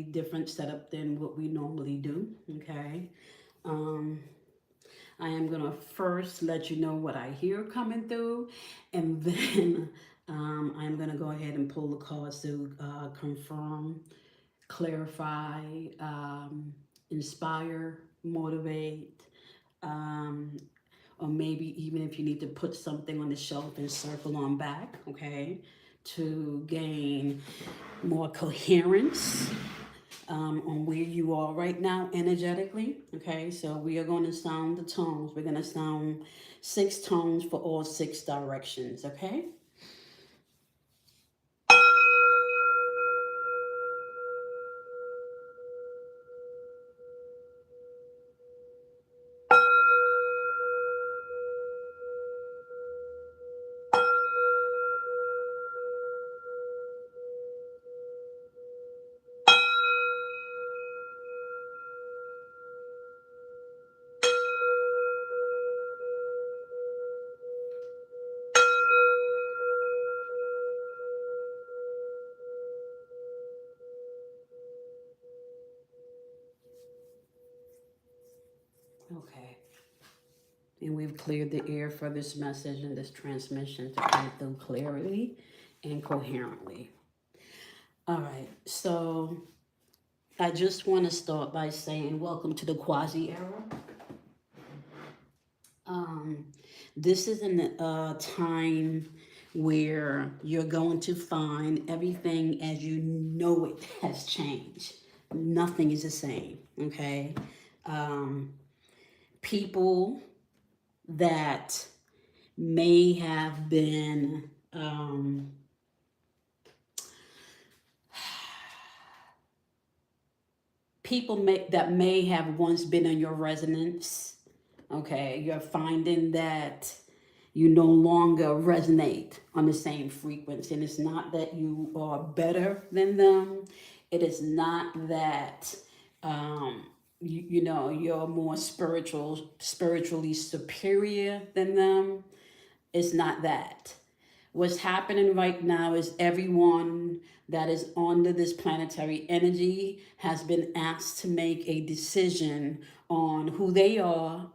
different setup than what we normally do. Okay. Um, I am going to first let you know what I hear coming through, and then I'm going to go ahead and pull the cards to confirm, clarify, inspire, motivate, um, or maybe even if you need to put something on the shelf and circle on back, okay, to gain more coherence on where you are right now energetically. Okay, so we are going to sound the tones. We're going to sound 6 tones for all 6 directions. Okay. Okay. And we've cleared the air for this message and this transmission to come through clearly and coherently. All right. So I just want to start by saying welcome to the Quasi era. Um, this is a time where you're going to find everything as you know it has changed. Nothing is the same, okay? Um, People that may have been that may have once been in your resonance, okay, you're finding that you no longer resonate on the same frequency. And it's not that you are better than them, it is not that you're more spiritually superior than them. It's not that. What's happening right now is everyone that is under this planetary energy has been asked to make a decision on who they are,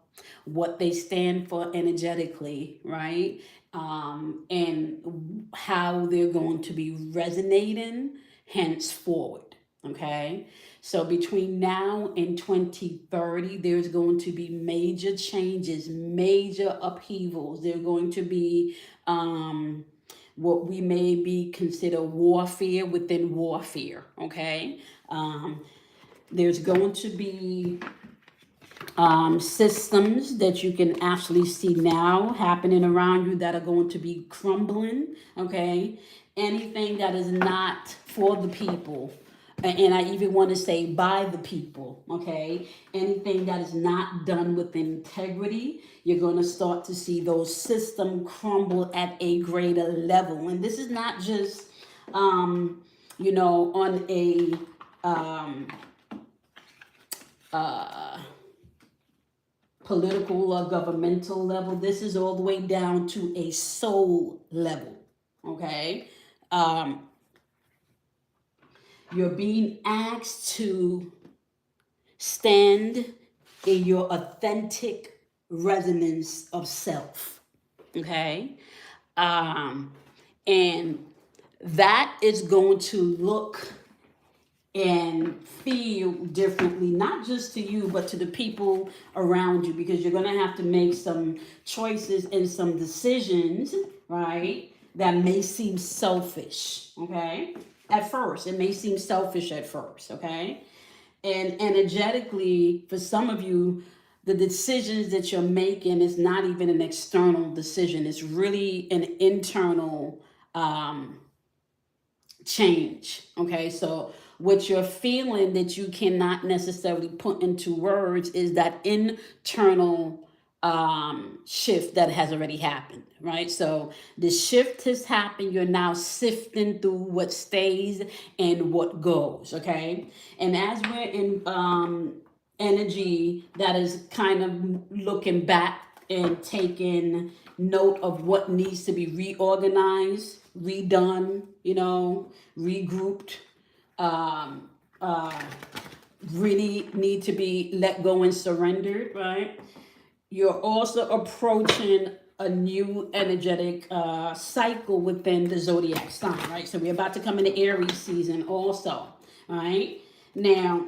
what they stand for energetically, right? And how they're going to be resonating henceforward, okay? So between now and 2030, there's going to be major changes, major upheavals. There are going to be what we may be consider warfare within warfare, okay? There's going to be systems that you can actually see now happening around you that are going to be crumbling, okay? Anything that is not for the people, and I even want to say by the people, okay? Anything that is not done with integrity, you're going to start to see those systems crumble at a greater level. And this is not just, on a political or governmental level. This is all the way down to a soul level. Okay. Um, you're being asked to stand in your authentic resonance of self. Okay. Um, and that is going to look and feel differently, not just to you, but to the people around you, because you're going to have to make some choices and some decisions, right? That may seem selfish, okay? At first, it may seem selfish at first, okay? And energetically, for some of you, the decisions that you're making is not even an external decision, it's really an internal change. Okay, so what you're feeling that you cannot necessarily put into words is that internal shift that has already happened, right? So the shift has happened. You're now sifting through what stays and what goes. Okay, and as we're in energy that is kind of looking back and taking note of what needs to be reorganized, redone, regrouped. really need to be let go and surrendered, right? You're also approaching a new energetic cycle within the zodiac sign, right? So we're about to come into Aries season also, right? Now,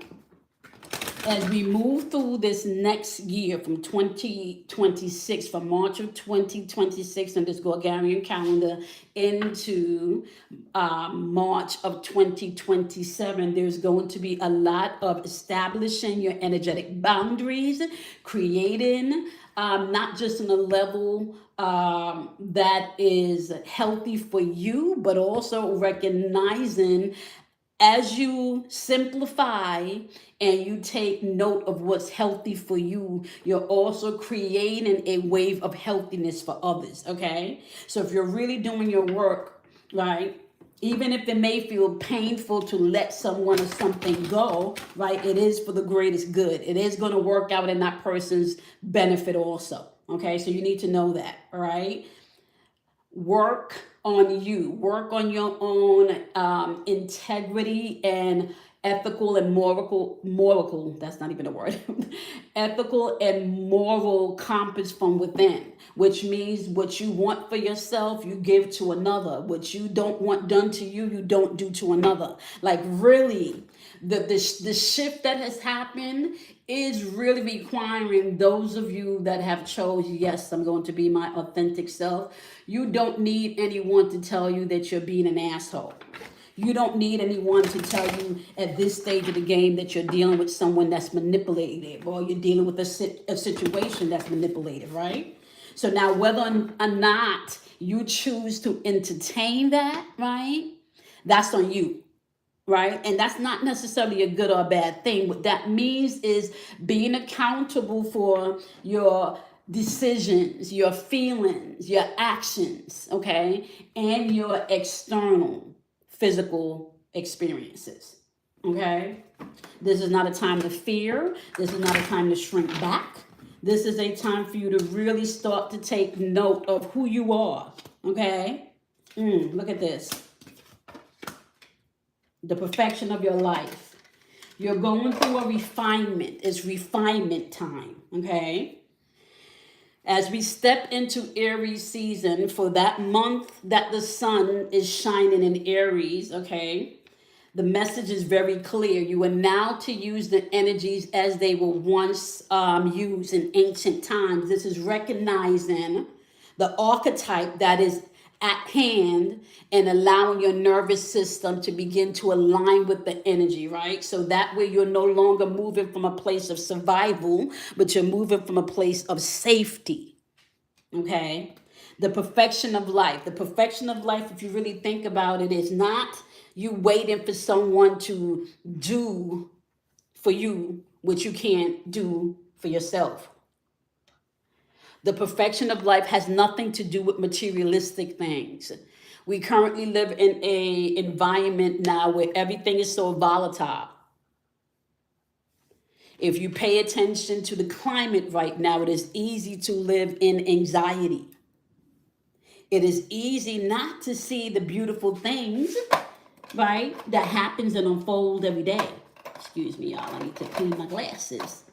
as we move through this next year from 2026, from March of 2026 on this Gregorian calendar into March of 2027, there's going to be a lot of establishing your energetic boundaries, creating not just on a level that is healthy for you, but also recognizing as you simplify and you take note of what's healthy for you, you're also creating a wave of healthiness for others, okay? So if you're really doing your work, right, even if it may feel painful to let someone or something go, right, it is for the greatest good. It is going to work out in that person's benefit also, okay? So you need to know that, all right? Work on you, work on your own integrity and ethical and moral, that's not even a word, ethical and moral compass from within, which means what you want for yourself, you give to another. What you don't want done to you, you don't do to another. Like really, the shift that has happened is really requiring those of you that have chose, yes, I'm going to be my authentic self. You don't need anyone to tell you that you're being an asshole. You don't need anyone to tell you at this stage of the game that you're dealing with someone that's manipulated, or you're dealing with a situation that's manipulated, right? So now whether or not you choose to entertain that, right, that's on you, right? And that's not necessarily a good or a bad thing. What that means is being accountable for your decisions, your feelings, your actions, okay, and your external physical experiences, okay? This is not a time to fear. This is not a time to shrink back. This is a time for you to really start to take note of who you are, okay? Look at this. The perfection of your life. You're going through a refinement. It's refinement time, okay? As we step into Aries season for that month that the sun is shining in Aries, okay? The message is very clear. You are now to use the energies as they were once used in ancient times. This is recognizing the archetype that is at hand and allowing your nervous system to begin to align with the energy, right? So that way you're no longer moving from a place of survival, but you're moving from a place of safety, okay? The perfection of life. The perfection of life, if you really think about it, is not you waiting for someone to do for you what you can't do for yourself. The perfection of life has nothing to do with materialistic things. We currently live in a environment now where everything is so volatile. If you pay attention to the climate right now, it is easy to live in anxiety. It is easy not to see the beautiful things, right, that happens and unfolds every day. Excuse me, y'all. I need to clean my glasses.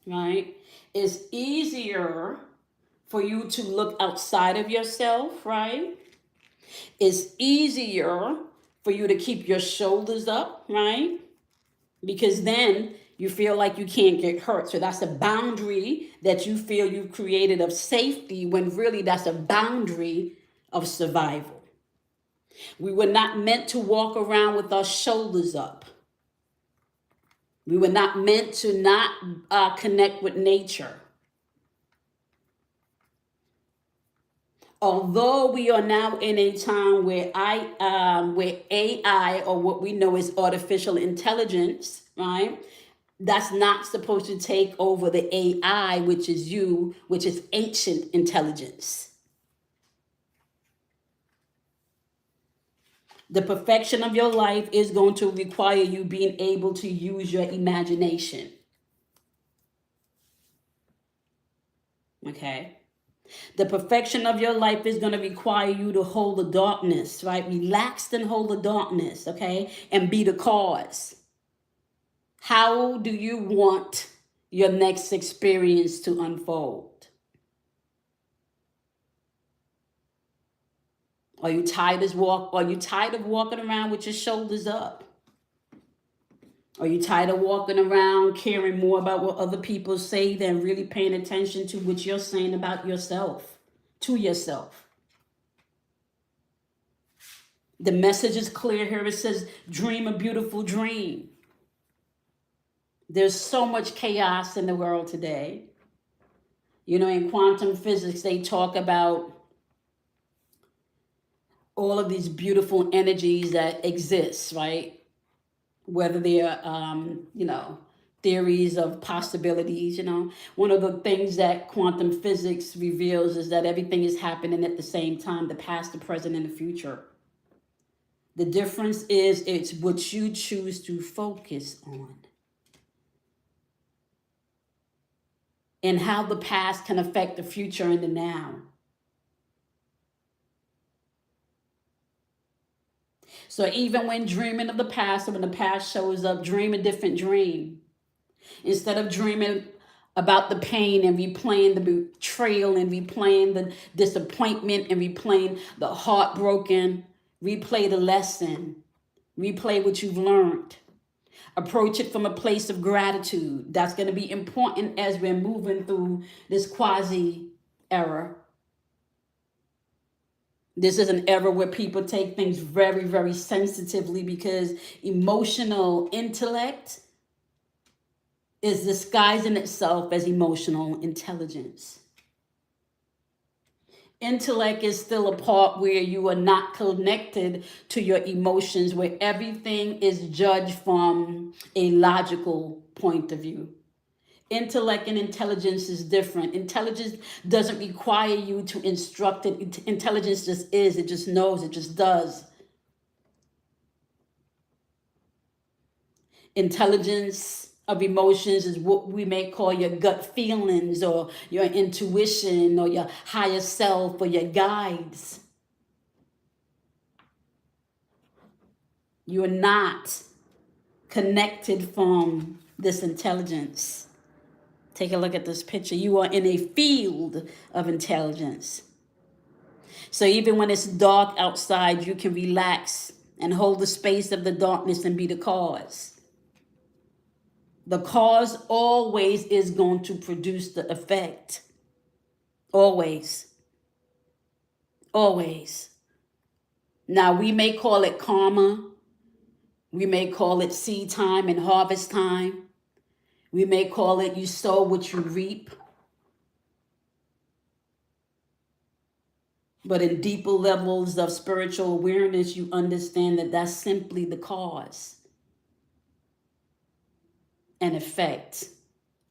Right? It's easier for you to look outside of yourself, right? It's easier for you to keep your shoulders up, right? Because then you feel like you can't get hurt. So that's a boundary that you feel you've created of safety when really that's a boundary of survival. We were not meant to walk around with our shoulders up. We were not meant to not connect with nature. Although we are now in a time where where AI, or what we know as artificial intelligence, right? That's not supposed to take over the AI, which is you, which is ancient intelligence. The perfection of your life is going to require you being able to use your imagination. Okay? The perfection of your life is going to require you to hold the darkness, right? Relax and hold the darkness, okay? And be the cause. How do you want your next experience to unfold? Are you tired of walking around with your shoulders up? Are you tired of walking around caring more about what other people say than really paying attention to what you're saying about yourself, to yourself? The message is clear here. It says, dream a beautiful dream. There's so much chaos in the world today. You know, in quantum physics, they talk about all of these beautiful energies that exist, right? Whether they're, theories of possibilities, One of the things that quantum physics reveals is that everything is happening at the same time, the past, the present, and the future. The difference is it's what you choose to focus on. And how the past can affect the future and the now. So even when dreaming of the past, or when the past shows up, dream a different dream. Instead of dreaming about the pain and replaying the betrayal and replaying the disappointment and replaying the heartbroken, replay the lesson. Replay what you've learned. Approach it from a place of gratitude. That's going to be important as we're moving through this quasi era. This is an era where people take things very, very sensitively because emotional intellect is disguising itself as emotional intelligence. Intellect is still a part where you are not connected to your emotions, where everything is judged from a logical point of view. Intellect and intelligence is different. Intelligence doesn't require you to instruct it. Intelligence just is. It just knows. It just does. Intelligence of emotions is what we may call your gut feelings or your intuition or your higher self or your guides. You're not connected from this intelligence. Take a look at this picture. You are in a field of intelligence. So even when it's dark outside, you can relax and hold the space of the darkness and be the cause. The cause always is going to produce the effect. Always. Always. Now, we may call it karma. We may call it seed time and harvest time. We may call it you sow what you reap. But in deeper levels of spiritual awareness, you understand that that's simply the cause and effect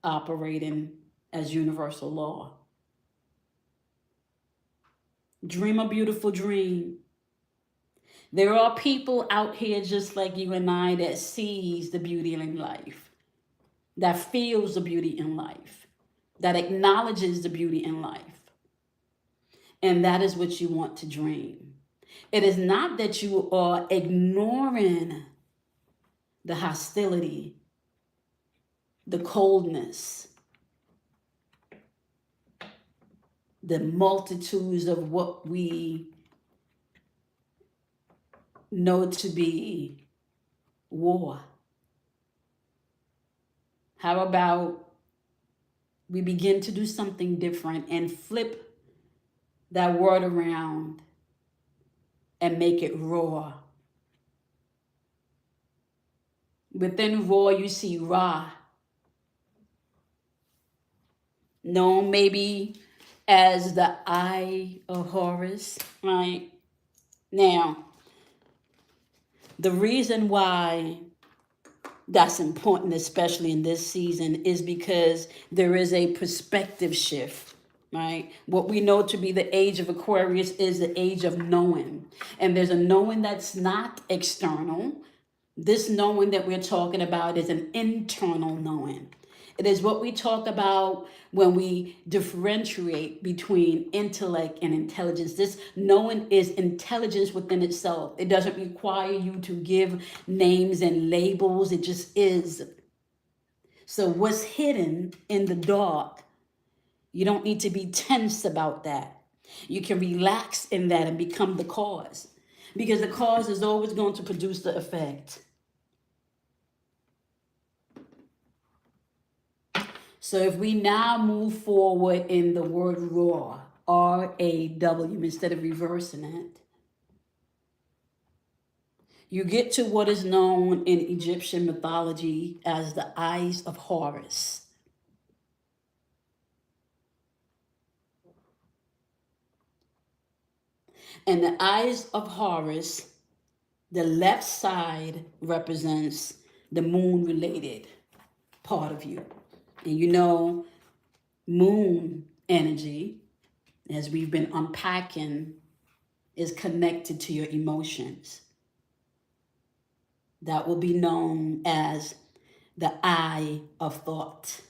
operating as universal law. Dream a beautiful dream. There are people out here just like you and I that sees the beauty in life, that feels the beauty in life, that acknowledges the beauty in life. And that is what you want to dream. It is not that you are ignoring the hostility, the coldness, the multitudes of what we know to be war. How about we begin to do something different and flip that word around and make it raw? Within raw, you see Ra, known maybe as the Eye of Horus, right? Now, the reason why that's important, especially in this season, is because there is a perspective shift, right? What we know to be the age of Aquarius is the age of knowing. And there's a knowing that's not external. This knowing that we're talking about is an internal knowing. It is what we talk about when we differentiate between intellect and intelligence. This knowing is intelligence within itself. It doesn't require you to give names and labels, it just is. So, what's hidden in the dark, you don't need to be tense about that. You can relax in that and become the cause, because the cause is always going to produce the effect. So if we now move forward in the word raw, R-A-W, instead of reversing it, you get to what is known in Egyptian mythology as the eyes of Horus. And the eyes of Horus, the left side represents the moon related part of you. And you know, moon energy, as we've been unpacking, is connected to your emotions. That will be known as the eye of thought.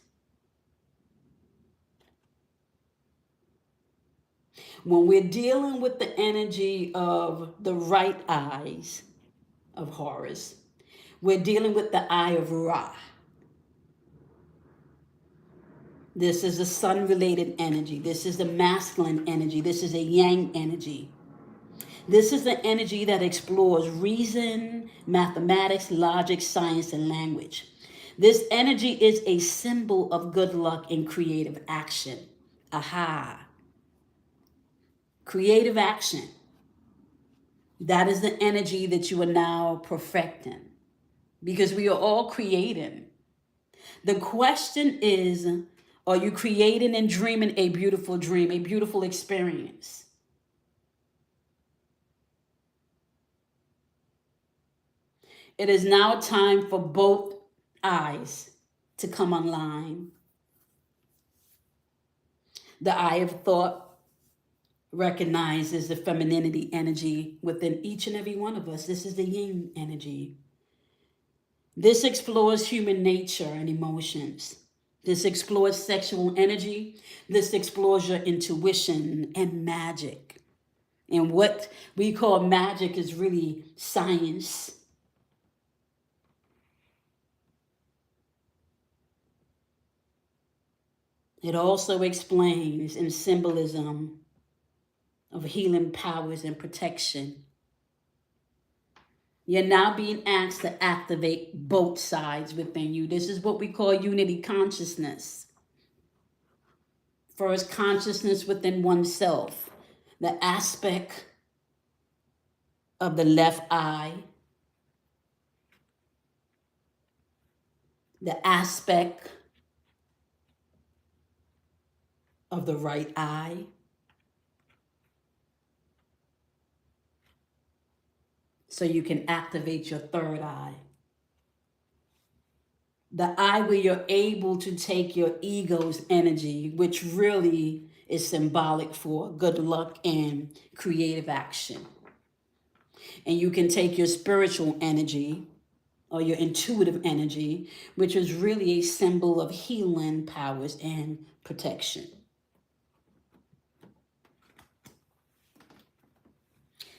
When we're dealing with the energy of the right eyes of Horus, we're dealing with the eye of Ra. This is a sun related energy. This is the masculine energy. This is a yang energy. This is the energy that explores reason, mathematics, logic, science, and language. This energy is a symbol of good luck and creative action. Aha. Creative action. That is the energy that you are now perfecting, because we are all creating. The question is, are you creating and dreaming a beautiful dream, a beautiful experience? It is now time for both eyes to come online. The eye of thought recognizes the femininity energy within each and every one of us. This is the yin energy. This explores human nature and emotions. This explores sexual energy. This explores your intuition and magic. And what we call magic is really science. It also explains in symbolism of healing powers and protection. You're now being asked to activate both sides within you. This is what we call unity consciousness. First, consciousness within oneself, the aspect of the left eye, the aspect of the right eye, so you can activate your third eye. The eye where you're able to take your ego's energy, which really is symbolic for good luck and creative action. And you can take your spiritual energy or your intuitive energy, which is really a symbol of healing powers and protection.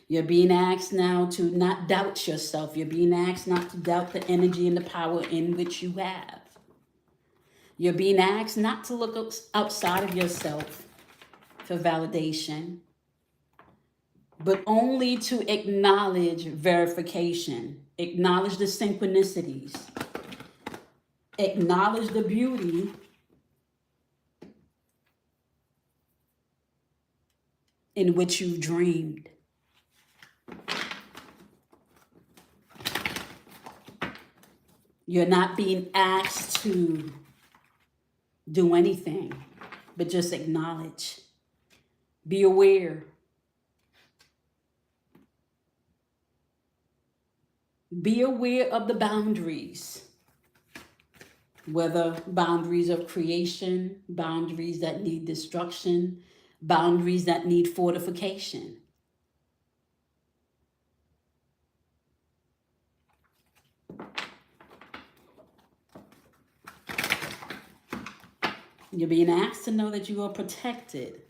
You're being asked now to not doubt yourself. You're being asked not to doubt the energy and the power in which you have. You're being asked not to look outside of yourself for validation, but only to acknowledge verification, acknowledge the synchronicities, acknowledge the beauty in which you've dreamed. You're not being asked to do anything, but just acknowledge. Be aware. Be aware of the boundaries, whether boundaries of creation, boundaries that need destruction, boundaries that need fortification. You're being asked to know that you are protected.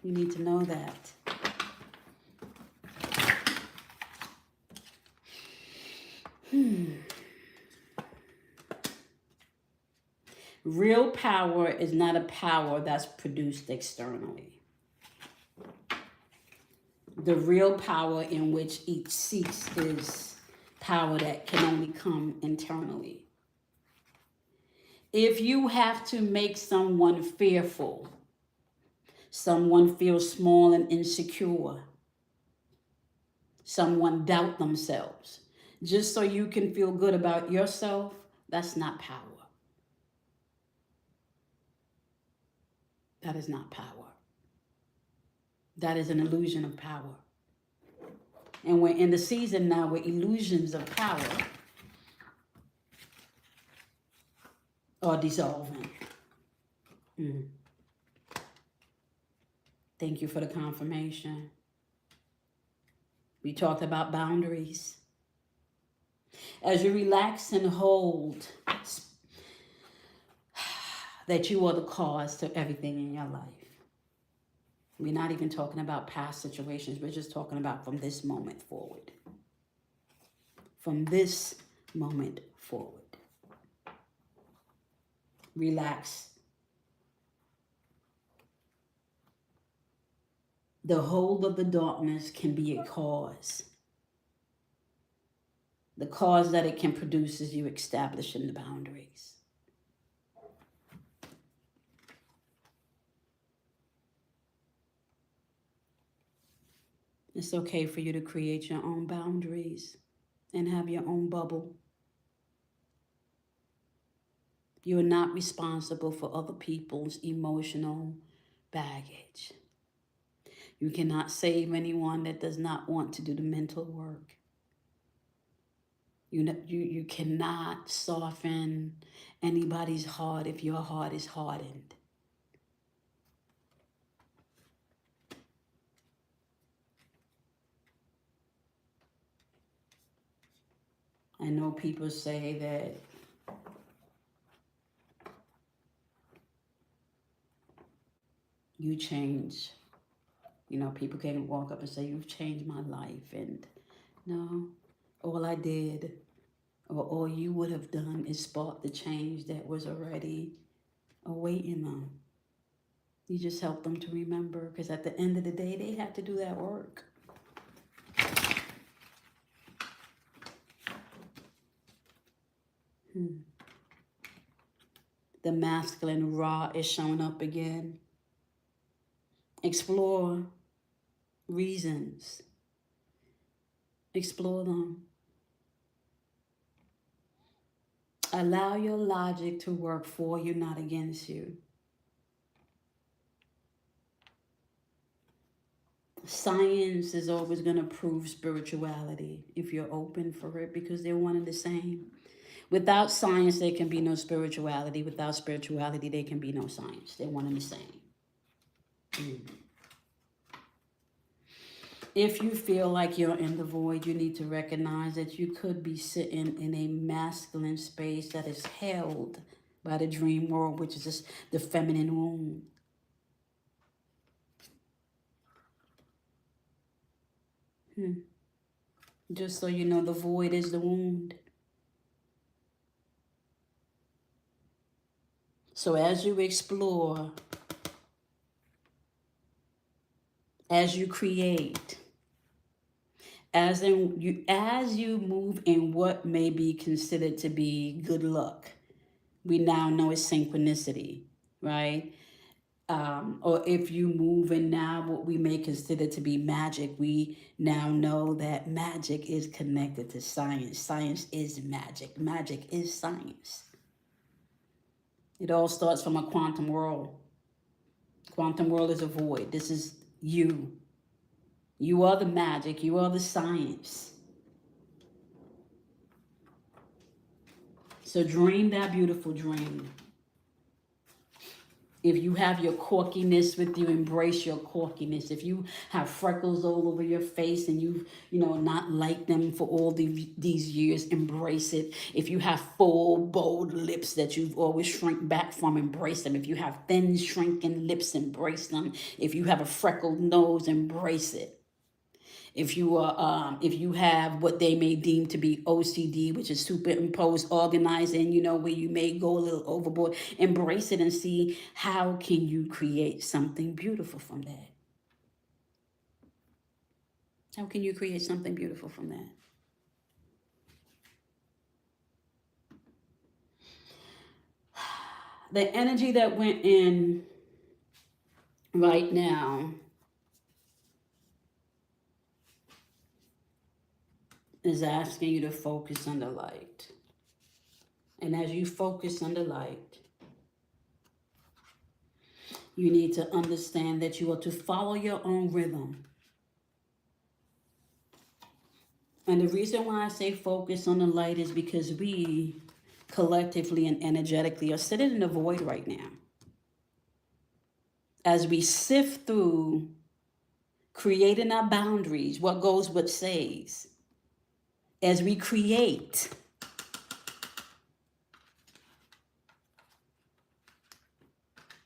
You need to know that. Real power is not a power that's produced externally. The real power in which each seeks is power that can only come internally. If you have to make someone fearful, someone feel small and insecure, someone doubt themselves, just so you can feel good about yourself, that's not power. That is not power. That is an illusion of power. And we're in the season now where illusions of power are dissolving. Thank you for the confirmation. We talked about boundaries. As you relax and hold that you are the cause to everything in your life. We're not even talking about past situations. We're just talking about from this moment forward. From this moment forward. Relax. The hold of the darkness can be a cause. The cause that it can produce is you establishing the boundaries. It's okay for you to create your own boundaries and have your own bubble. You're not responsible for other people's emotional baggage. You cannot save anyone that does not want to do the mental work. You cannot soften anybody's heart if your heart is hardened. I know people say that you change. You know, people can walk up and say, you've changed my life. And no, all I did or all you would have done is spark the change that was already awaiting them. You just help them to remember, because at the end of the day, they have to do that work. The masculine Ra is showing up again. Explore reasons. Explore them. Allow your logic to work for you, not against you. Science is always going to prove spirituality if you're open for it, because they're one and the same. Without science, there can be no spirituality. Without spirituality, there can be no science. They're one and the same. If you feel like you're in the void, you need to recognize that you could be sitting in a masculine space that is held by the dream world, which is just the feminine womb. Just so you know, the void is the wound. So as you explore, as you create, as you move in what may be considered to be good luck, we now know it's synchronicity, right? Or if you move in now what we may consider to be magic, we now know that magic is connected to science. Science is magic. Magic is science. It all starts from a quantum world. Quantum world is a void. This is you. You are the magic. You are the science. So dream that beautiful dream. If you have your quirkiness with you, embrace your quirkiness. If you have freckles all over your face and not like them for all these years, embrace it. If you have full, bold lips that you've always shrink back from, embrace them. If you have thin, shrinking lips, embrace them. If you have a freckled nose, embrace it. If you have what they may deem to be OCD, which is superimposed organizing, where you may go a little overboard, embrace it and see how can you create something beautiful from that. How can you create something beautiful from that? The energy that went in right now is asking you to focus on the light. And as you focus on the light, you need to understand that you are to follow your own rhythm. And the reason why I say focus on the light is because we collectively and energetically are sitting in the void right now. As we sift through creating our boundaries, what goes, what stays. As we create,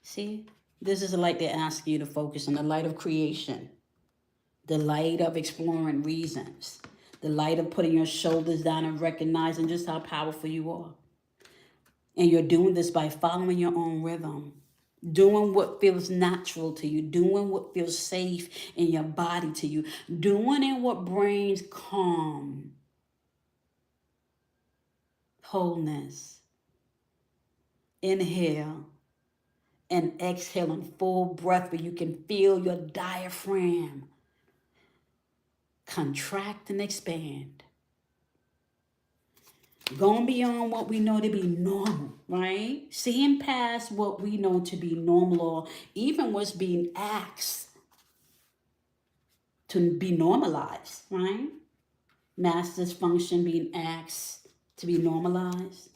see, this is the light they're asking you to focus on, the light of creation, the light of exploring reasons, the light of putting your shoulders down and recognizing just how powerful you are. And you're doing this by following your own rhythm, doing what feels natural to you, doing what feels safe in your body to you, doing in what brings calm, wholeness. Inhale and exhale in full breath where you can feel your diaphragm contract and expand. Going beyond what we know to be normal, right? Seeing past what we know to be normal or even what's being asked to be normalized, right? Mass dysfunction being asked to be normalized.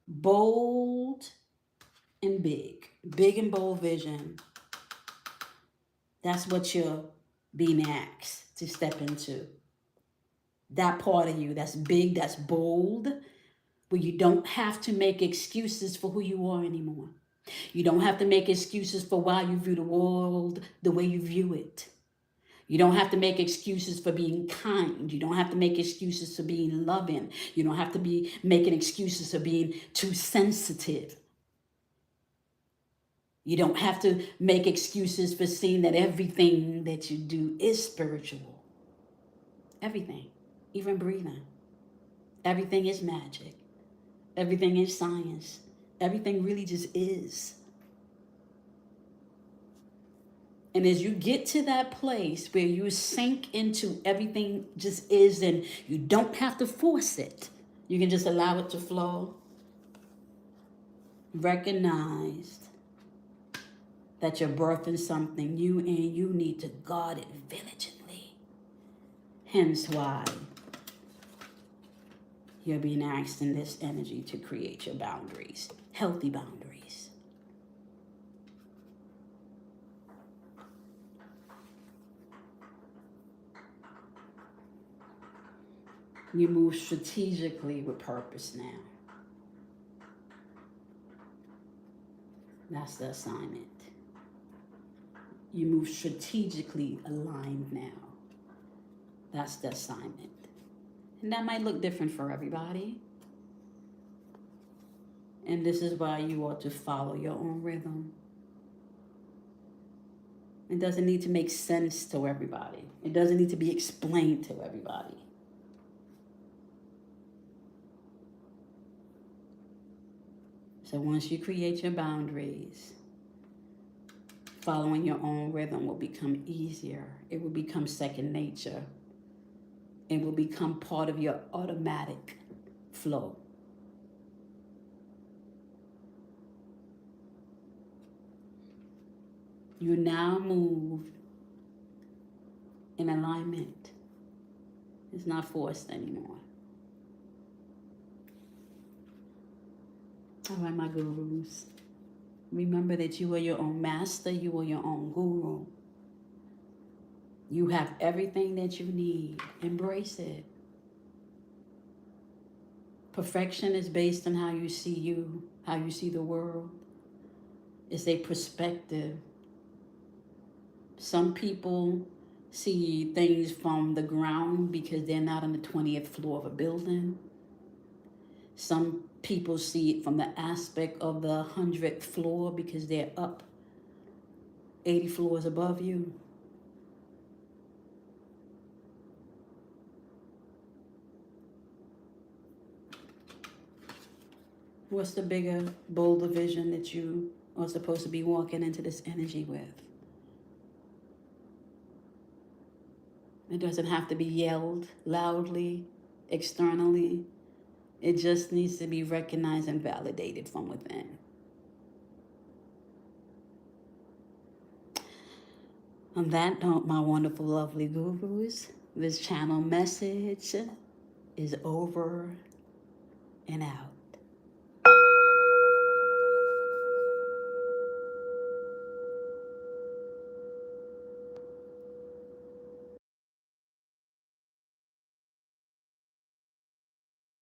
Bold and big. Big and bold vision. That's what you're being asked to step into. That part of you that's big, that's bold, where you don't have to make excuses for who you are anymore. You don't have to make excuses for why you view the world the way you view it. You don't have to make excuses for being kind. You don't have to make excuses for being loving. You don't have to be making excuses for being too sensitive. You don't have to make excuses for seeing that everything that you do is spiritual. Everything, even breathing. Everything is magic. Everything is science. Everything really just is. And as you get to that place where you sink into everything just is and you don't have to force it, you can just allow it to flow. Recognize that you're birthing something new and you need to guard it diligently. Hence why you're being asked in this energy to create your boundaries, healthy boundaries. You move strategically with purpose now. That's the assignment. You move strategically aligned now. That's the assignment. And that might look different for everybody. And this is why you ought to follow your own rhythm. It doesn't need to make sense to everybody. It doesn't need to be explained to everybody. So once you create your boundaries, following your own rhythm will become easier. It will become second nature. It will become part of your automatic flow. You now move in alignment. It's not forced anymore. All right, my gurus. Remember that you are your own master, you are your own guru. You have everything that you need. Embrace it. Perfection is based on how you see you, how you see the world. It's a perspective. Some people see things from the ground because they're not on the 20th floor of a building. Some people see it from the aspect of the 100th floor because they're up 80 floors above you. What's the bigger, bolder vision that you are supposed to be walking into this energy with? It doesn't have to be yelled loudly, externally. It just needs to be recognized and validated from within. On that note, my wonderful, lovely gurus, this channel message is over and out.